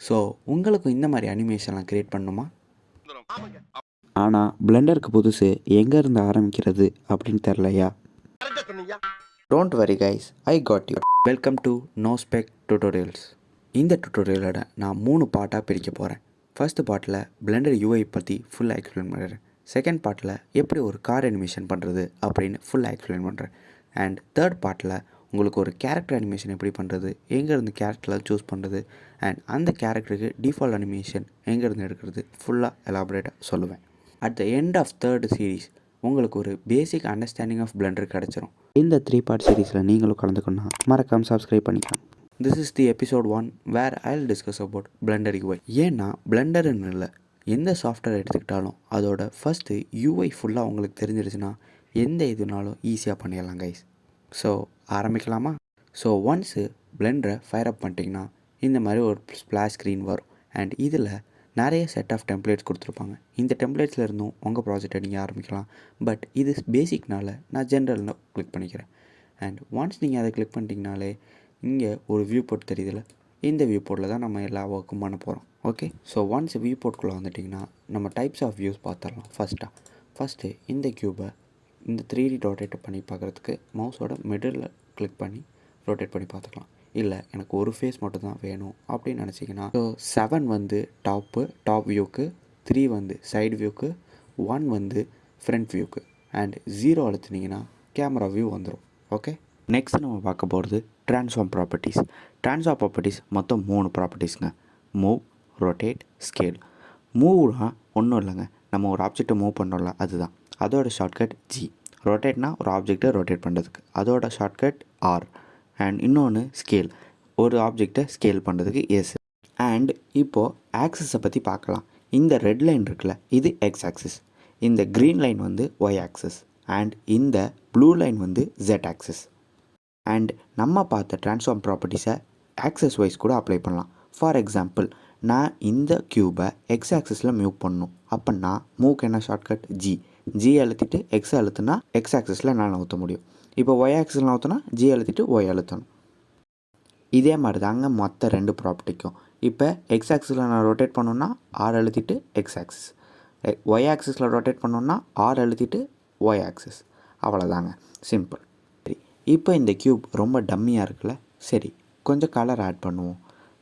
So உங்களுக்கும் இந்த மாதிரி அனிமேஷன்லாம் க்ரியேட் பண்ணணுமா? ஆனால் பிளெண்டருக்கு புதுசு எங்கேருந்து ஆரம்பிக்கிறது அப்படின்னு தெரிலையா? Don't worry guys, I got you. Welcome to Nospec tutorials. இந்த டுட்டோரியலோட நான் 3 பார்ட்டாக பிரிக்க போகிறேன். ஃபர்ஸ்ட் பார்ட்டில் பிளெண்டர் யூஐ பற்றி ஃபுல்லாக எக்ஸ்பிளைன் பண்ணுறேன். செகண்ட் பார்ட்டில் எப்படி ஒரு கார் அனிமேஷன் பண்ணுறது அப்படின்னு ஃபுல்லாக எக்ஸ்பிளைன் பண்ணுறேன். அண்ட் தேர்ட் பார்ட்டில் உங்களுக்கு ஒரு கேரக்டர் அனிமேஷன் எப்படி பண்ணுறது, எங்கேருந்து கேரக்டரில் சூஸ் பண்ணுறது, அண்ட் அந்த கேரக்டருக்கு டிஃபால்ட் அனிமேஷன் எங்கேருந்து எடுக்கிறது ஃபுல்லாக எலாபரேட்டாக சொல்லுவேன். At the end of third series உங்களுக்கு ஒரு பேசிக் அண்டர்ஸ்டாண்டிங் ஆஃப் பிளெண்டர் கிடச்சிரும். இந்த 3 பார்ட் சீரீஸில் நீங்களும் கலந்துக்கணும்னா மறக்காமல் சப்ஸ்கிரைப் பண்ணிக்கலாம். This is the episode 1 where I will discuss about blender UI. ஏன்னா பிளெண்டர்னு இல்லை, எந்த சாஃப்ட்வேர் எடுத்துக்கிட்டாலும் அதோட ஃபஸ்ட்டு யூஐ ஃபுல்லாக உங்களுக்கு தெரிஞ்சிருச்சுன்னா எந்த இதுனாலும் ஈஸியாக பண்ணிடலாம் கைஸ். ஸோ ஆரம்பிக்கலாமா? ஸோ ஒன்ஸு பிளெண்டரை ஃபயர் அப் பண்ணிட்டிங்கன்னா இந்த மாதிரி ஒரு ஸ்ப்ளாஷ் ஸ்க்ரீன் வரும். அண்ட் இதில் நிறைய செட் ஆஃப் டெம்ப்ளேட்ஸ் கொடுத்துருப்பாங்க. இந்த டெம்ப்ளேட்ஸில் இருந்தும் உங்கள் ப்ராஜெக்டை நீங்கள் ஆரம்பிக்கலாம். பட் இது பேசிக்னால நான் ஜென்ரலில் கிளிக் பண்ணிக்கிறேன். அண்ட் ஒன்ஸ் நீங்கள் அதை கிளிக் பண்ணிட்டீங்கனாலே இங்கே ஒரு வியூ போர்ட் தெரியுதுல்ல, இந்த வியூ போர்ட்டில் தான் நம்ம எல்லா ஒர்க்கும் பண்ண போகிறோம். ஓகே, ஸோ ஒன்ஸ் வியூ போர்ட்குள்ளே வந்துட்டிங்கன்னா நம்ம டைப்ஸ் ஆஃப் வியூஸ் பார்த்துடலாம். ஃபஸ்ட்டு இந்த க்யூபை இந்த 3D ரொட்டேட் பண்ணி பார்க்குறதுக்கு மவுஸோட மிடில் கிளிக் பண்ணி ரொட்டேட் பண்ணி பார்த்துக்கலாம். இல்லை எனக்கு ஒரு ஃபேஸ் மட்டும் தான் வேணும் அப்படின்னு நினச்சிங்கன்னா, ஸோ 7 வந்து டாப் வியூக்கு, 3 வந்து சைடு வியூக்கு, 1 வந்து ஃப்ரண்ட் வியூக்கு, அண்ட் 0 அழுத்துனீங்கன்னா கேமரா வியூ வந்துடும். ஓகே, நெக்ஸ்ட் நம்ம பார்க்க போகிறது ட்ரான்ஸ்ஃபார்ம் ப்ராப்பர்ட்டிஸ். மொத்தம் 3 ப்ராப்பர்ட்டிஸ்ங்க. Move, rotate, scale. மூவ்னா ஒன்றும் இல்லைங்க, நம்ம ஒரு ஆப்ஜெக்டை மூவ் பண்ணோம்ல அதுதான். அதோட ஷார்ட்கட் ஜி. ரொட்டேட்னா ஒரு ஆப்ஜெக்டை ரொட்டேட் பண்ணுறதுக்கு, அதோட ஷார்ட்கட் ஆர். அண்ட் இன்னொன்று ஸ்கேல், ஒரு ஆப்ஜெக்டை ஸ்கேல் பண்ணுறதுக்கு எஸ். அண்ட் இப்போது ஆக்சிஸை பற்றி பார்க்கலாம். இந்த ரெட் லைன் இருக்குல்ல, இது எக்ஸ் ஆக்சிஸ். இந்த க்ரீன் லைன் வந்து ஒய் ஆக்சிஸ். அண்ட் இந்த ப்ளூ லைன் வந்து ஜெட் ஆக்சிஸ். அண்ட் நம்ம பார்த்த ட்ரான்ஸ்ஃபார்ம் ப்ராப்பர்ட்டிஸை ஆக்சஸ் வைஸ் கூட அப்ளை பண்ணலாம். ஃபார் எக்ஸாம்பிள், நான் இந்த க்யூபை எக்ஸ் ஆக்சிஸில் மூவ் பண்ணணும் அப்படின்னா மூவ்க்கு என்ன ஷார்ட்கட் ஜி அழுத்திட்டு எக்ஸ் அழுத்துனா எக்ஸ் ஆக்சிஸில் நான் நவுற்ற முடியும். இப்போ ஒய் ஆக்சிஸில் நவுற்றினா ஜி அழுத்திட்டு ஒய் அழுத்தணும். இதே மாதிரி தாங்க மொத்த 2 ப்ராப்பர்ட்டிக்கும். இப்போ எக்ஸ் ஆக்சிஸில் நான் ரொட்டேட் பண்ணணுன்னா ஆர் அழுத்திட்டு எக்ஸ் ஆக்சிஸ், ஒய் ஆக்சிஸில் ரொட்டேட் பண்ணணுன்னா ஆர் அழுத்திட்டு ஒய் ஆக்சிஸ். அவ்வளோதாங்க, சிம்பிள். சரி, இப்போ இந்த க்யூப் ரொம்ப டம்மியாக இருக்குல்ல, சரி கொஞ்சம் கலர் ஆட் பண்ணுவோம்.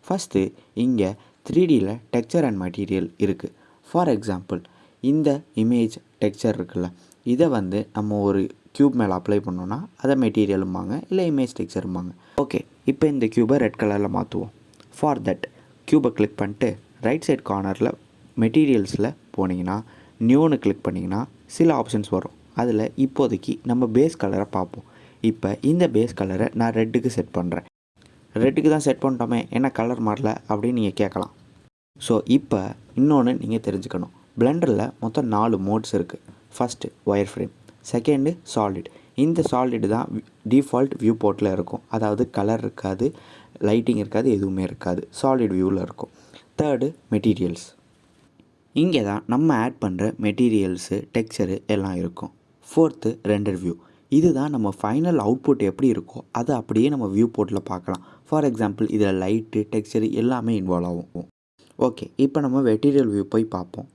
ஃபஸ்ட்டு இங்கே 3Dயில் டெக்ஸ்சர் அண்ட் மெட்டீரியல் இருக்குது. ஃபார் எக்ஸாம்பிள், இந்த இமேஜ் டெக்ஸ்சர் இருக்குல்ல, இதை வந்து நம்ம ஒரு க்யூப் மேலே அப்ளை பண்ணோன்னா அதை மெட்டீரியலும்பாங்க, இல்லை இமேஜ் டெக்ஸ்சரும்பாங்க. ஓகே, இப்போ இந்த க்யூபை ரெட் கலரில் மாற்றுவோம். ஃபார் தட் க்யூபை கிளிக் பண்ணிட்டு ரைட் சைட் கார்னரில் மெட்டீரியல்ஸில் போனீங்கன்னா நியூன்னு கிளிக் பண்ணிங்கன்னா சில ஆப்ஷன்ஸ் வரும். அதில் இப்போதைக்கு நம்ம பேஸ் கலரை பார்ப்போம். இப்போ இந்த பேஸ் கலரை நான் ரெட்டுக்கு செட் பண்ணுறேன். ரெட்டுக்கு தான் செட் பண்ணிட்டோமே, என்ன கலர் மாறல அப்படின்னு நீங்கள் கேட்கலாம். ஸோ இப்போ இன்னொன்று நீங்கள் தெரிஞ்சுக்கணும். பிளெண்டரில் மொத்தம் 4 மோட்ஸ் இருக்குது. First wire frame, second solid. இந்த சாலிட் தான் டிஃபால்ட் வியூ போர்ட்டில் இருக்கும். அதாவது கலர் இருக்காது, லைட்டிங் இருக்காது, எதுவுமே இருக்காது, சாலிட் வியூவில் இருக்கும். தேர்டு மெட்டீரியல்ஸ், இங்கே தான் நம்ம ஆட் பண்ணுற மெட்டீரியல்ஸு டெக்ஸ்சரு எல்லாம் இருக்கும். ஃபோர்த்து ரெண்டர் வியூ, இதுதான் நம்ம ஃபைனல் அவுட்புட் எப்படி இருக்கோ அதை அப்படியே நம்ம வியூ போர்ட்டில் பார்க்கலாம். ஃபார் எக்ஸாம்பிள், இதில் லைட்டு டெக்ஸ்சரு எல்லாமே இன்வால்வ் ஆகும். ஓகே, இப்போ நம்ம மெட்டீரியல் வியூ போய் பார்ப்போம்.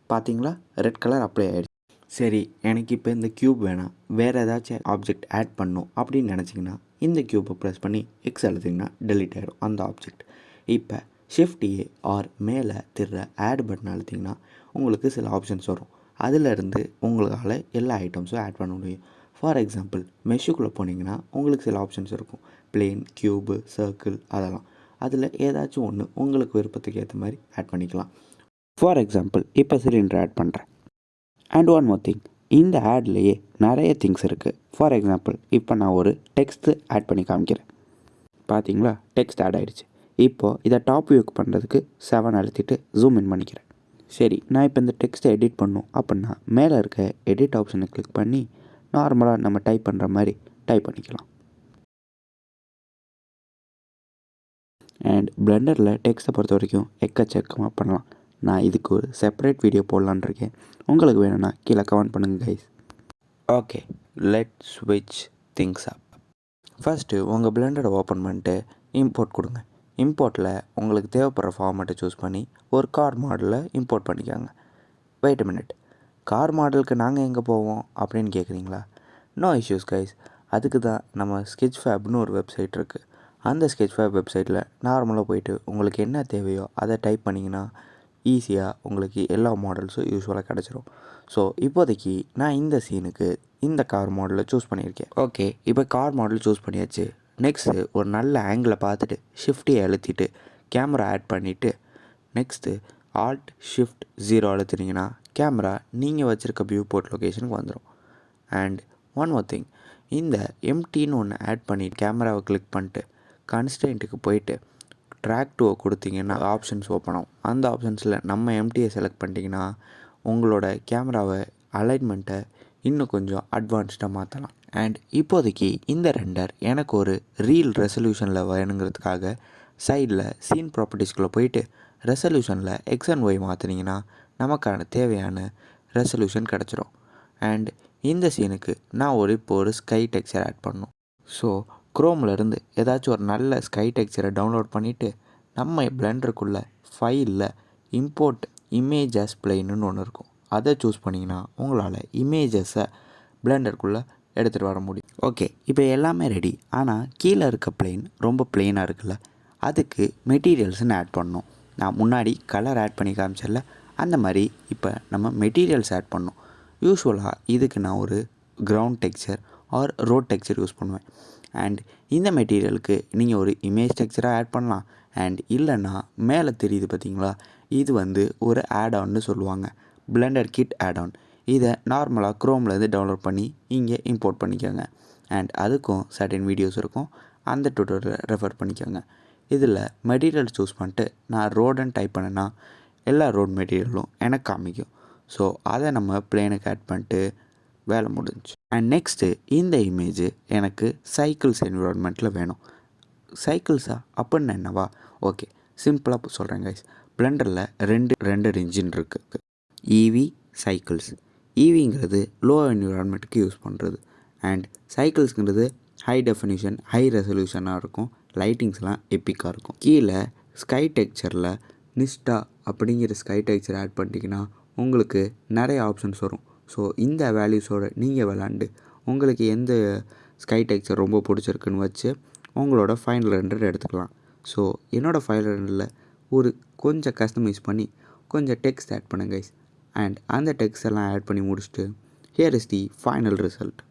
பார்த்தீங்களா, ரெட் கலர் அப்ளை ஆகிடுச்சு. சரி, எனக்கு இப்போ இந்த க்யூப் வேணாம், வேறு ஏதாச்சும் ஆப்ஜெக்ட் ஆட் பண்ணும் அப்படின்னு நினச்சிங்கன்னா இந்த க்யூப்பை ப்ரெஸ் பண்ணி எக்ஸ் அழுத்திங்கன்னா டெலிட் ஆகிடும் அந்த ஆப்ஜெக்ட். இப்போ ஷிஃப்ட் ஏ ஆர் மேலே திடுற ஆட் பட்டன் அழுத்திங்கன்னா உங்களுக்கு சில ஆப்ஷன்ஸ் வரும். அதிலிருந்து உங்களால் எல்லா ஐட்டம்ஸும் ஆட் பண்ண முடியும். ஃபார் எக்ஸாம்பிள், மெஷ்ஷுக்குள்ளே போனீங்கன்னா உங்களுக்கு சில ஆப்ஷன்ஸ் இருக்கும், பிளேன், க்யூபு, சர்க்கிள், அதெல்லாம். அதில் ஏதாச்சும் ஒன்று உங்களுக்கு விருப்பத்துக்கு ஏற்ற மாதிரி ஆட் பண்ணிக்கலாம். ஃபார் எக்ஸாம்பிள், இப்போ சிலிண்டர் ஆட் பண்ணுறேன். அண்ட் ஒன் மோர் திங், இந்த ஆட்லேயே நிறைய திங்ஸ் இருக்குது. ஃபார் எக்ஸாம்பிள், இப்போ நான் ஒரு டெக்ஸ்ட்டு ஆட் பண்ணி காமிக்கிறேன். பார்த்தீங்களா, டெக்ஸ்ட் ஆட் ஆகிடுச்சு. இப்போது இதை டாப் வியூக்கு பண்ணுறதுக்கு 7 அழுத்திட்டு ஜூம் இன் பண்ணிக்கிறேன். சரி, நான் இப்போ இந்த டெக்ஸ்ட்டை எடிட் பண்ணணும் அப்படின்னா மேலே இருக்க எடிட் ஆப்ஷனை கிளிக் பண்ணி நார்மலாக நம்ம டைப் பண்ணுற மாதிரி டைப் பண்ணிக்கலாம். அண்ட் பிளெண்டரில் டெக்ஸ்ட்டை பொறுத்த வரைக்கும் எக்கச்சக்கமாக பண்ணலாம். நான் இதுக்கு ஒரு செப்பரேட் வீடியோ போடலான்னு இருக்கேன். உங்களுக்கு வேணும்னா கீழே கமெண்ட் பண்ணுங்கள் கைஸ். ஓகே, லெட் ஸ்விட்ச் திங்ஸ் அப். ஃபஸ்ட்டு உங்கள் பிளெண்டரை ஓப்பன் பண்ணிட்டு இம்போர்ட் கொடுங்க. இம்போர்ட்டில் உங்களுக்கு தேவைப்படுற ஃபார்மேட்டை சூஸ் பண்ணி ஒரு கார் மாடலில் இம்போர்ட் பண்ணிக்காங்க. வெயிட் மினிட், கார் மாடலுக்கு நாங்கள் எங்கே போவோம் அப்படின்னு கேட்குறீங்களா? No issues guys. அதுக்கு தான் நம்ம ஸ்கெட்ச்ஃபேப்னு ஒரு வெப்சைட் இருக்குது. அந்த ஸ்கெட்ச்ஃபேப் வெப்சைட்டில் நார்மலாக போயிட்டு உங்களுக்கு என்ன தேவையோ அதை டைப் பண்ணிங்கன்னா ஈஸியாக உங்களுக்கு எல்லா மாடல்ஸும் யூஸ்வலாக கிடச்சிரும். ஸோ இப்போதைக்கு நான் இந்த சீனுக்கு இந்த கார் மாடலை சூஸ் பண்ணியிருக்கேன். ஓகே, இப்போ கார் மாடல் சூஸ் பண்ணியாச்சு. நெக்ஸ்ட்டு ஒரு நல்ல ஆங்கிளை பார்த்துட்டு ஷிஃப்ட்டை அழுத்திட்டு கேமரா ஆட் பண்ணிவிட்டு நெக்ஸ்ட்டு Alt+Shift+0 அழுத்துனீங்கன்னா கேமரா நீங்கள் வச்சுருக்க வியூ போர்ட் லொக்கேஷனுக்கு வந்துடும். அண்ட் ஒன் மோர் திங், இந்த எம்டின்னு ஒன்று ஆட் பண்ணி கேமராவை கிளிக் பண்ணிட்டு கன்ஸ்டன்ட்டுக்கு போயிட்டு ட்ராக் 2 கொடுத்தீங்கன்னா ஆப்ஷன்ஸ் ஓப்பன் ஆகும். அந்த ஆப்ஷன்ஸில் நம்ம எம்டியை செலக்ட் பண்ணிட்டீங்கன்னா உங்களோட கேமராவை அலைன்மெண்ட்டை இன்னும் கொஞ்சம் அட்வான்ஸ்டாக மாற்றலாம். அண்ட் இப்போதைக்கு இந்த ரெண்டர் எனக்கு ஒரு ரீல் ரெசல்யூஷனில் வேணுங்கிறதுக்காக சைடில் சீன் ப்ராப்பர்ட்டிஸ்குள்ளே போயிட்டு ரெசல்யூஷனில் எக்ஸ் அண்ட் ஒய் மாற்றினீங்கன்னா நமக்கான தேவையான ரெசல்யூஷன் கிடச்சிரும். அண்ட் இந்த சீனுக்கு நான் இப்போ ஒரு ஸ்கை டெக்ஸ்சர் ஆட் பண்ணணும். ஸோ குரோம்லேருந்து ஏதாச்சும் ஒரு நல்ல ஸ்கை டெக்ஸ்சரை டவுன்லோட் பண்ணிவிட்டு நம்ம பிளெண்டருக்குள்ளே ஃபைலில் இம்போர்ட் இமேஜ் ஆஸ் பிளெயின்னு ஒன்று இருக்கும். அதை சூஸ் பண்ணிங்கன்னா உங்களால் இமேஜஸை பிளெண்டருக்குள்ளே எடுத்துகிட்டு வர முடியும். ஓகே, இப்போ எல்லாமே ரெடி. ஆனால் கீழே இருக்க பிளெயின் ரொம்ப பிளெயினாக இருக்குல்ல, அதுக்கு மெட்டீரியல்ஸ்னு ஆட் பண்ணணும். நான் முன்னாடி கலர் ஆட் பண்ணி காமிச்சல, அந்த மாதிரி இப்போ நம்ம மெட்டீரியல்ஸ் ஆட் பண்ணணும். யூஸ்வலாக இதுக்கு நான் ஒரு ground texture or road texture use பண்ணுவேன். அண்ட் இந்த மெட்டீரியலுக்கு நீங்கள் ஒரு இமேஜ் டெக்ஸ்சராக ஆட் பண்ணலாம். அண்ட் இல்லைன்னா மேலே தெரியுது பார்த்தீங்களா, இது ஒரு ஆட் ஆன்னு சொல்லுவாங்க, பிளெண்டர் கிட் ஆட் ஆன். இதை நார்மலாக க்ரோம்லேருந்து டவுன்லோட் பண்ணி இங்கே இம்போர்ட் பண்ணிக்கோங்க. அண்ட் அதுக்கும் சர்டன் வீடியோஸ் இருக்கும், அந்த டுட்டோரியலை ரெஃபர் பண்ணிக்கோங்க. இதில் மெட்டீரியல் சூஸ் பண்ணிட்டு நான் ரோடுன்னு டைப் பண்ணேன்னா எல்லா ரோட் மெட்டீரியலும் எனக்கு காமிக்கும். ஸோ அதை நம்ம பிளேனுக்கு ஆட் பண்ணிட்டு வேலை முடிஞ்சு. அண்ட் நெக்ஸ்ட்டு இந்த இமேஜ் எனக்கு சைக்கிள்ஸ் என்விரான்மெண்ட்டில் வேணும். சைக்கிள்ஸா அப்படின்னு என்னவா? ஓகே, சிம்பிளாக சொல்கிறேன் கைஸ். பிளெண்டரில் ரெண்டு இன்ஜின் இருக்குது, ஈவி, சைக்கிள்ஸ். ஈவிங்கிறது லோ என்விரான்மெண்ட்டுக்கு யூஸ் பண்ணுறது. அண்ட் சைக்கிள்ஸுங்கிறது ஹை டெஃபினிஷன் ஹை ரெசல்யூஷனாக இருக்கும், லைட்டிங்ஸ்லாம் எப்பிக்காக இருக்கும். கீழே ஸ்கை டெக்ஸ்சரில் நிஸ்டா அப்படிங்கிற ஸ்கை டெக்ஸ்சர் ஆட் பண்ணிட்டீங்கன்னா உங்களுக்கு நிறைய ஆப்ஷன்ஸ் வரும். ஸோ இந்த வேல்யூஸோடு நீங்கள் விளாண்டு உங்களுக்கு எந்த ஸ்கை டெக்ஸ்சர் ரொம்ப பிடிச்சிருக்குன்னு வச்சு உங்களோட ஃபைனல் ரெண்டர் எடுத்துக்கலாம். ஸோ என்னோடய ஃபைனல் ரெண்டரில் ஒரு கொஞ்சம் கஸ்டமைஸ் பண்ணி கொஞ்சம் டெக்ஸ்ட் ஆட் பண்ணுங்க கைஸ். அண்ட் அந்த டெக்ஸ்ட் எல்லாம் ஆட் பண்ணி முடிச்சுட்டு here is the final result.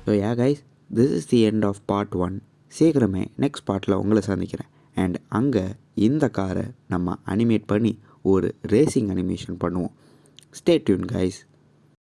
So yeah guys, this is the end of part 1. சீக்கிரமே நெக்ஸ்ட் பார்ட்டில் உங்களை சந்திக்கிறேன். அண்ட் அங்கே இந்த காரை நம்ம அனிமேட் பண்ணி ஒரு ரேசிங் அனிமேஷன் பண்ணுவோம். Stay tune guys.